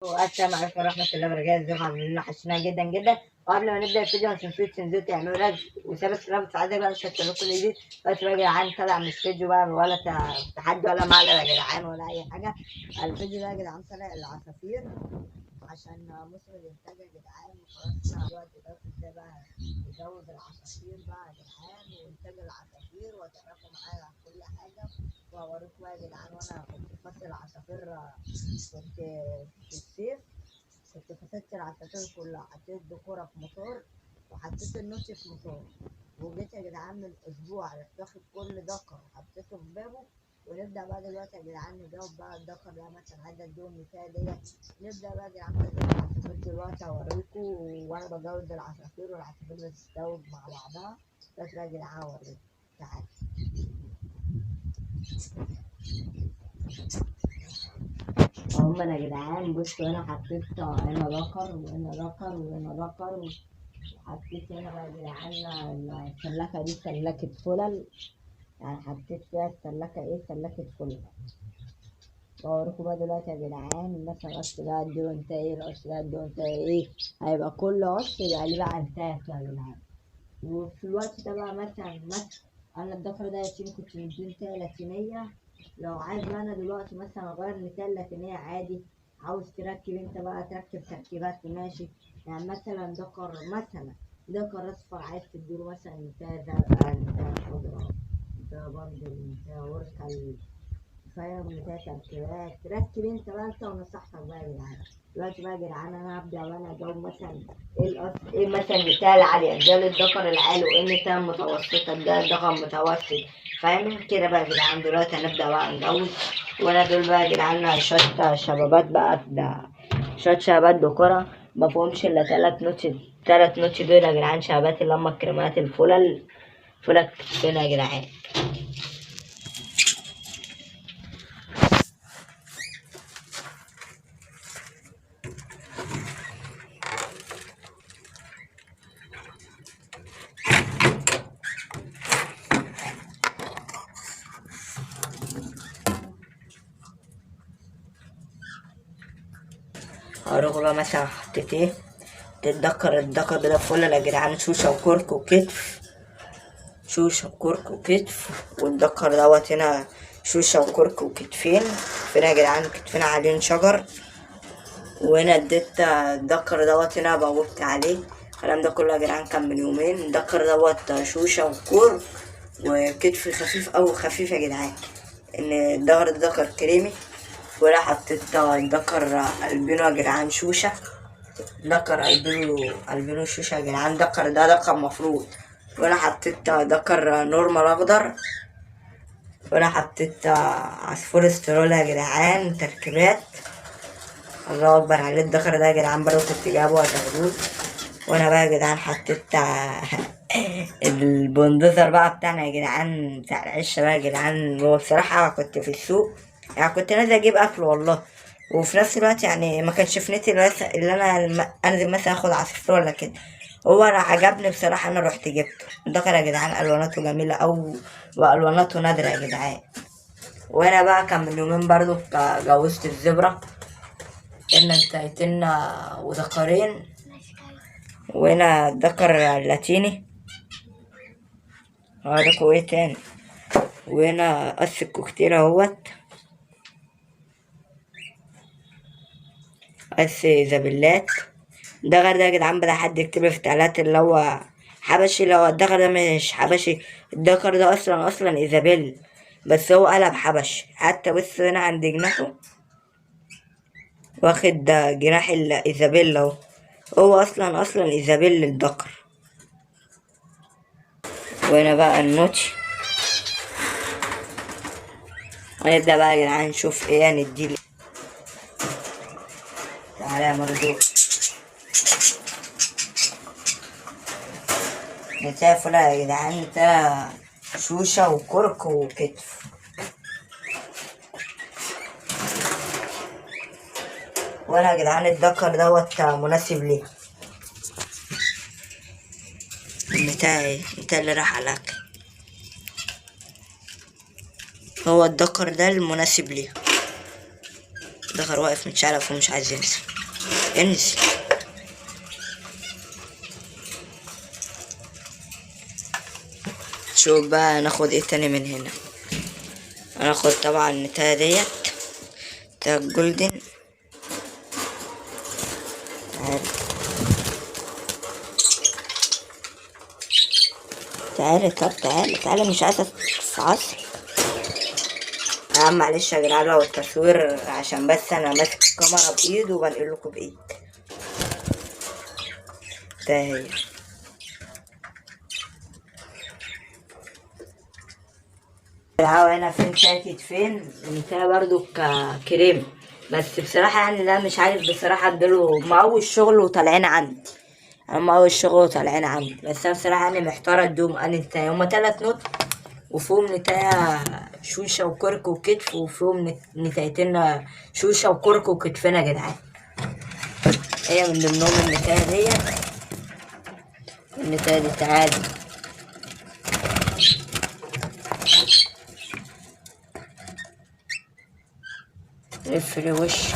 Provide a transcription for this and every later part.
السلام عليكم ورحمة الله وبركاته. ازيكم عاملين ايه؟ وحشنا جدا جدا. وقبل ما نبدأ الفيديو ما تنسوش تنزلوا تعملوا لايك وسبسكرايب وتفعلوا بقى عشان تشوفوا الجديد. بس بقى يا جدعان طالع مش فيديو بقى ولا تحدي ولا مقلب يا جدعان ولا أي حاجة. الفيديو ده يا جدعان طالع العصافير عشان موسم الإنتاج يا جدعان، وخلاص الوقت ده ازاي بقى نزود العصافير بقى يا جدعان وإنتاج العصافير، وتعرفوا معايا عن كل حاجة وأوريكم بقى يا جدعان. وأنا كنت في فصل العصافير، كنت في الصيف كنت فسدت العصافير كلها، حطيت دكورة في موتور وحطيت النوتش في موتور، وجيت يا جدعان من أسبوع رحت واخد كل دكر وحطيته في بابه. ونبدأ بقى دلوقتي يا جدعان نجاوب بقى الدكر ده مثلا عايز اديهم مثال ديت. نبدأ بقى يا جدعان نجاوب العصافير دلوقتي أوريكم وأنا بجاوب العصافير والعصافير بتتجاوب مع بعضها. بس بقى يا جدعان أوريكم، تعالى. هما يا جدعان بصوا، هنا حطيت هنا ذكر وهنا ذكر وهنا ذكر، وحطيت هنا بقى يا جدعان السلاكة دي سلاكة فلل، يعني حطيت فيها السلاكة سلاكة فلل. بوريكم بقى دلوقتي يا جدعان مثلا قص ده قد ايه وانت القص ده قد ايه وانت هيبقى كل قص يبقى ليه بقى انتهى يا جدعان. وفي الوقت ده بقى مثلا انا الدكر ده يا كنت مديه انتهى لاتينية. لو عايز بقى انا دلوقتي مثلا اغير مثال لاتينية عادي، عاوز تركب انت بقى تركب تركيبات ماشي. يعني مثلا دكر اصفر عايز تديله مثلا انتهى زرقاء انتهى خضراء، ده برضه انتهى وركة، فاهم؟ بتاع تركيبات تركب انت بقى انت ونصيحتك بقى يا جدعان. دلوقتي بقى يا جدعان انا هبدا وانا اجاوب مثلا ايه مثلا مثال عالي ده للذكر العالي، وايه مثال متوسطه ده الذكر متوسط، فاهم كده بقى يا جدعان. دلوقتي هنبدا بقى نجوز، وانا دول بقى يا جدعان شويه شبابات بقى ده، شويه شبابات دكرة مفهومش الا تلات نوتش دول يا جدعان، شبابات اللي هم الكريمات الفلل فلك فين يا جدعان. هروح مثلا حطيت الدكر ده فل يا جدعان، شوشة وكرك وكتف، شوشة وكرك وكتف. والدكر دوت هنا شوشة وكرك وكتفين، فين يا جدعان كتفين عليهم شجر. وهنا اديت الدكر دوت هنا بوبت عليه. الكلام ده كله يا جدعان كان من يومين. الدكر دوت شوشة وكرك وكتف خفيف أو خفيف يا جدعان، ان الدكر ده دكر كريمي. ولا حطيت الدكر البينو يا جدعان شوشة، دكر البينو شوشة يا جدعان. دكر ده دكر مفروض. وانا حطيت دكر نورمال اخضر، وانا حطيت عصفور استرالة يا جدعان تركيبات. الله اكبر عليه الدكر ده يا جدعان، برضه كنت جايبه وتاخدوه. وانا بقى يا جدعان حطيت البندوزر بقى بتاعنا يا جدعان بتاع العشة بقى يا جدعان. هو بصراحة كنت في السوق، يعني كنت نازل اجيب اكل والله، وفي نفس الوقت يعني ما كانش في نيتي اللي انا انزل مثلا اخد عصير ولا كده. هو انا عجبني بصراحة، انا رحت جبته. الدكر يا جدعان الواناته جميلة او والواناته نادرة يا جدعان. وانا بقى كان من يومين برضو جوزت الزبرة، ان انتهيتنا ودكرين. وهنا الدكر اللاتيني هوريكوا ايه تاني. وهنا قص الكوكتيل اهوت، قص زبلات. ده غير ده يا جدعان بدأ حد يكتب في التعليقات اللي هو حبشي. لو الدكر ده مش حبشي، الدكر ده اصلا ايزابيل، بس هو قلب حبشي. حتى بص هنا عند جناحه واخد جناح الايزابيل اهو، هو اصلا ايزابيل الدكر. وهنا بقى النوتش. هنبدأ بقى يا جدعان نشوف ايه هنديله. تعالى يا مرزوق، نتاية فلة يا جدعان، نتاية شوشة وكرك وكتف. وانا يا جدعان الدكر دوت مناسب ليه، النتاية اللي راح على الأكل، هو الدكر ده المناسب ليه. دخل واقف متشعلق ومش عايز ينزل. انزل. شوف بقى ناخد ايه تاني من هنا. هناخد طبعا النتاية ديت بتاع الجولدن. تعالى طب تعالى مش عايزة تتعصر. معلش يا جدعان لو التصوير عشان بس انا ماسك الكاميرا بايد وبنقلكوا بايد. ده هي الهوا هنا فين ساكت فين انتهى برضو كريم. بس بصراحة يعني ده مش عارف بصراحة اديله مقوي الشغل وطالعين عندي. انا مقوي الشغل وطالعين عندي بس انا بصراحة يعني محتارة اديهم انهي نتاية. هما 3 نوت وفيهم نتاية شوشة وكرك وكتف وفيهم نتايتين شوشة وكرك وكتفنا يا جدعان. هي من ضمنهم النتاية ديت. النتاية دي تعالي لف لي وشك.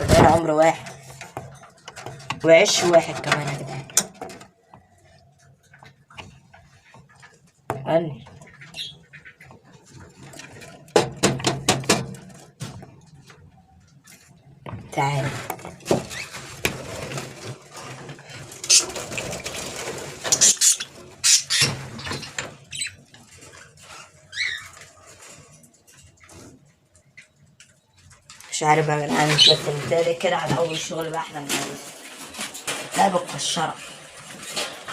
ده عمر واحد وعش واحد كمان يا جدعان. أني تعالى مش عارف يا جدعان بس بالتالي كده على اول شغل بقى احنا لا بالقشرة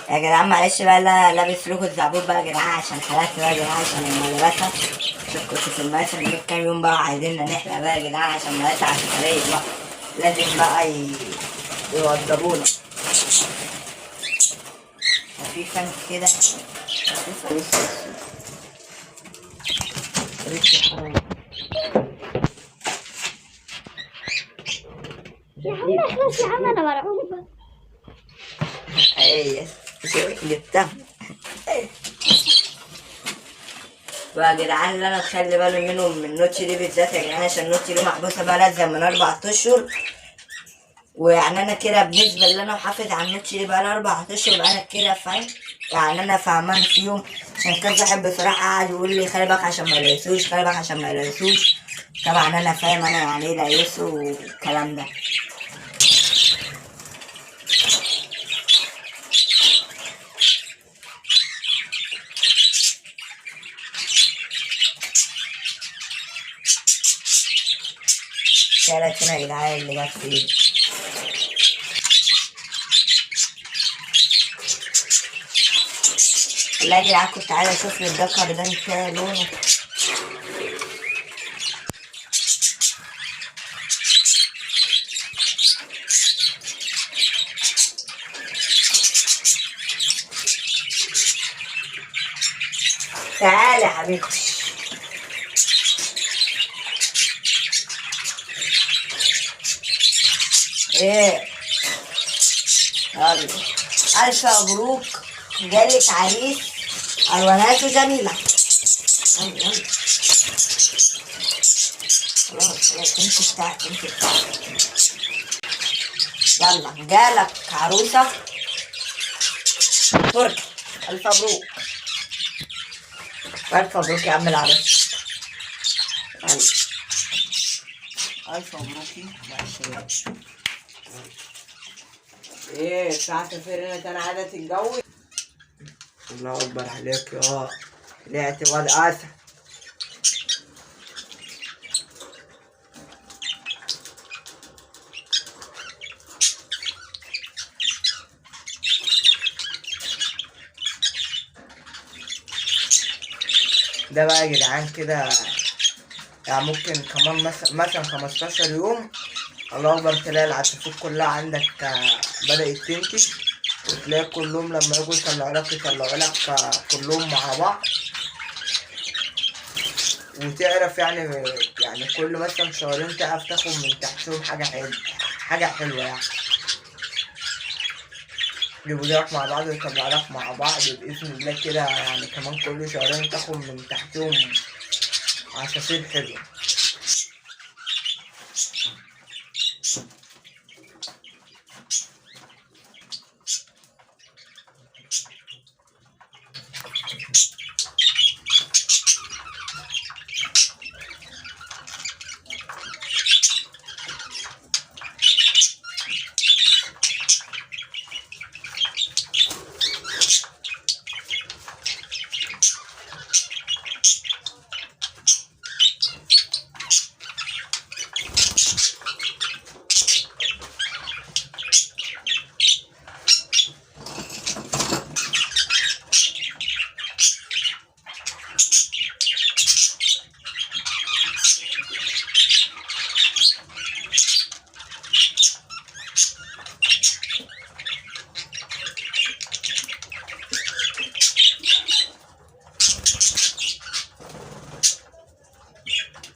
يا جدعان. معلش بقى لا لابس لكم الزعبوط بقى يا جدعان عشان حالات بقى يا جدعان عشان المدرسة. كنت في المدرسة من كام يوم بقى عايزيننا نحلق بقى يا جدعان عشان المدرسة عسكرية بقى لازم بقى يوضبونا. وفي فن كده لسه يا عم اخلص يا عم انا مرعوبة. ايه جبتها بقى يا جدعان. اللي انا تخلي بالي منهم من النوتش دي بالذات يا جدعان عشان النوتش دي محبوسة بقى لازم من 4 اشهر. ويعني انا كده بالنسبة اللي انا محافظ على النوتش دي بقى 4 اشهر بقى انا كده فاهم يعني انا فاهمان فيهم. عشان كذا واحد بصراحة قاعد يقول لي خلي بالك عشان ما يلبسوش خلي بالك عشان ما يلبسوش. طبعا انا فاهم انا يعني ايه ليسوا والكلام ده. شالت هنا يا جدعان اللي جت في ايدي. والله يا جدعان كنت عايزة اشوف لي الدكر ده انت لونه. تعالى يا حبيبي. ايه يلا الف مبروك جالك عريس الواناته جميله. يلا خلاص انت بتاعك يلا جالك عروسه تركي. الف مبروك الف مبروك يا عم العروس. الف مبروك يا شباب. ايه ساعة سفرنا انا عادة تتجوز. الله اكبر عليك يا طلعت واد اسد. ده بقى يا جدعان كده يعني ممكن كمان مثلا 15 يوم الله اكبر تلاقي العصافير كلها عندك بدأت تنتج. وتلاقي كلهم لما يجوا يطلعوا لك كلهم مع بعض. وتعرف يعني كل مثلا شهرين تعرف تاخد من تحتهم حاجة حلوة يعني. يجيبوا لك مع بعض ويطلعوا لك مع بعض بإذن الله كده يعني كمان كل شهرين تاخد من تحتهم عصافير حلوة.